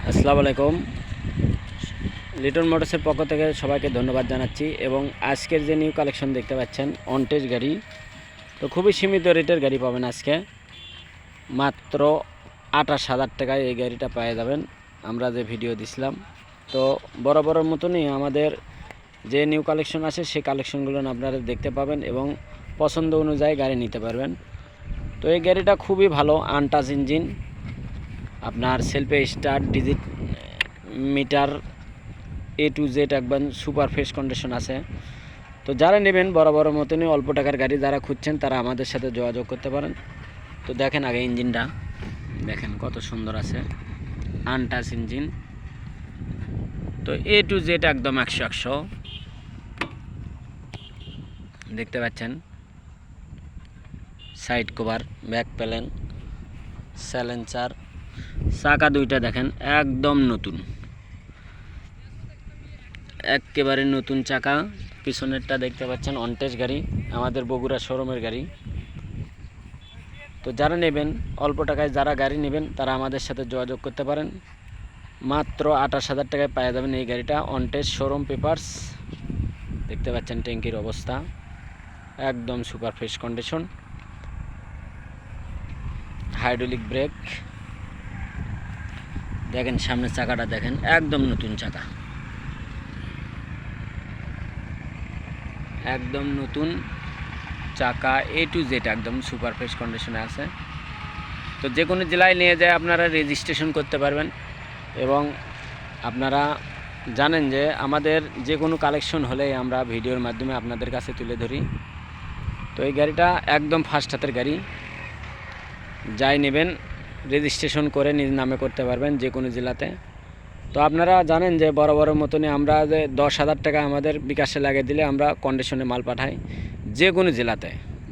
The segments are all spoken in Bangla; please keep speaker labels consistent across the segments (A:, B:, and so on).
A: আসসালামু আলাইকুম। লিটন মোটরসের পক্ষ থেকে সবাইকে ধন্যবাদ জানাচ্ছি। এবং আজকের যে নিউ কালেকশন দেখতে পাচ্ছেন অনটেজ গাড়ি, তো খুবই সীমিত রেটের গাড়ি পাবেন আজকে। মাত্র 28,000 টাকায় এই গাড়িটা পেয়ে যাবেন। আমরা যে ভিডিও দিছিলাম, তো বরাবরের মতনই আমাদের যে নিউ কালেকশন আছে সেই কালেকশনগুলো আপনারা দেখতে পাবেন এবং পছন্দ অনুযায়ী গাড়ি নিতে পারবেন। তো এই গাড়িটা খুবই ভালো, আনটাচ ইঞ্জিন, আপনার সেলফে start, digit meter A to Z একদম সুপার ফ্রেশ কন্ডিশন আছে। তো যারা নেবেন বড় মতনই অল্প টাকার গাড়ি যারা খুঁজছেন তারা আমাদের সাথে যোগাযোগ করতে পারেন। তো দেখেন আগে ইঞ্জিনটা দেখেন কত সুন্দর আছে, আনটাচ ইঞ্জিন। তো A to Z একদম 100 দেখতে পাচ্ছেন। Side cover, back panel, silencer, চাকা দুইটা দেখেন একদম নতুন, একেবারে নতুন চাকা। পিছনেরটা দেখতে পাচ্ছেন অনটেজ গাড়ি, আমাদের বগুড়া শোরুমের গাড়ি। তো যারা নেবেন অল্প টাকায় যারা গাড়ি নেবেন তারা আমাদের সাথে যোগাযোগ করতে পারেন। মাত্র 28,000 টাকায় পেয়ে যাবেন এই গাড়িটা। অনটেজ শোরুম পেপারস দেখতে পাচ্ছেন, ট্যাঙ্কির অবস্থা একদম super fresh condition, hydraulic break দেখেন, সামনের চাকাটা দেখেন একদম নতুন চাকা, একদম নতুন চাকা। A to Z একদম সুপার ফ্রেশ কন্ডিশনে আছে। তো যে কোনো জেলায় নিয়ে যায় আপনারা রেজিস্ট্রেশন করতে পারবেন। এবং আপনারা জানেন যে আমাদের যে কোনো কালেকশন হলেই আমরা ভিডিওর মাধ্যমে আপনাদের কাছে তুলে ধরি। তো এই গাড়িটা একদম ফার্স্ট হাতের গাড়ি, যাই নেবেন রেজিস্ট্রেশন করে নিজ নামে করতে পারবেন যে কোনো জেলাতে। তো আপনারা জানেন যে বড় মতনই আমরা যে 10,000 টাকা আমাদের বিকাশে লাগিয়ে দিলে আমরা কন্ডিশনে মাল পাঠাই যে কোনো জেলাতে।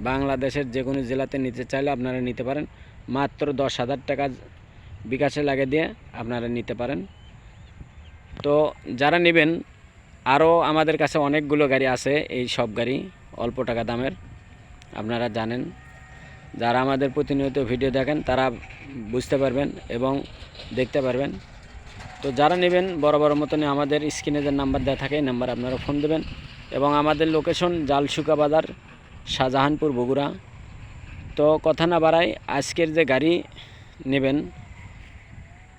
A: বাংলাদেশের যে কোনো জেলাতে নিতে চাইলে আপনারা নিতে পারেন। মাত্র 10,000 টাকা বিকাশে লাগিয়ে দিয়ে আপনারা নিতে পারেন। তো যারা নেবেন, আরও আমাদের কাছে অনেকগুলো গাড়ি আছে, এই সব গাড়ি অল্প টাকা দামের, আপনারা জানেন। যারা আমাদের প্রতিনিয়ত ভিডিও দেখেন তারা বুঝতে পারবেন এবং দেখতে পারবেন। তো যারা নেবেন বড় মতনই আমাদের স্ক্রিনে যে নাম্বার দেওয়া থাকে এই নাম্বার আপনারা ফোন দেবেন। এবং আমাদের লোকেশন জালসুকা বাজার, শাহজাহানপুর, বগুড়া। তো কথা না বাড়াই, আজকের যে গাড়ি নেবেন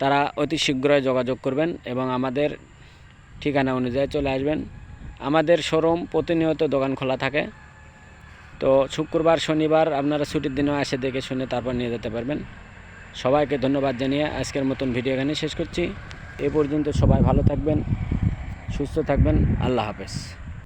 A: তারা অতি শীঘ্রই যোগাযোগ করবেন এবং আমাদের ঠিকানা অনুযায়ী চলে আসবেন। আমাদের শোরুম প্রতিনিয়ত দোকান খোলা থাকে। তো শুক্রবার শনিবার আপনারা ছুটির দিনেও এসে দেখে শুনে তারপর নিয়ে যেতে পারবেন। সবাইকে ধন্যবাদ জানিয়ে আজকের মতন ভিডিও এখানে শেষ করছি। এ পর্যন্ত সবাই ভালো থাকবেন, সুস্থ থাকবেন। আল্লাহ হাফেজ।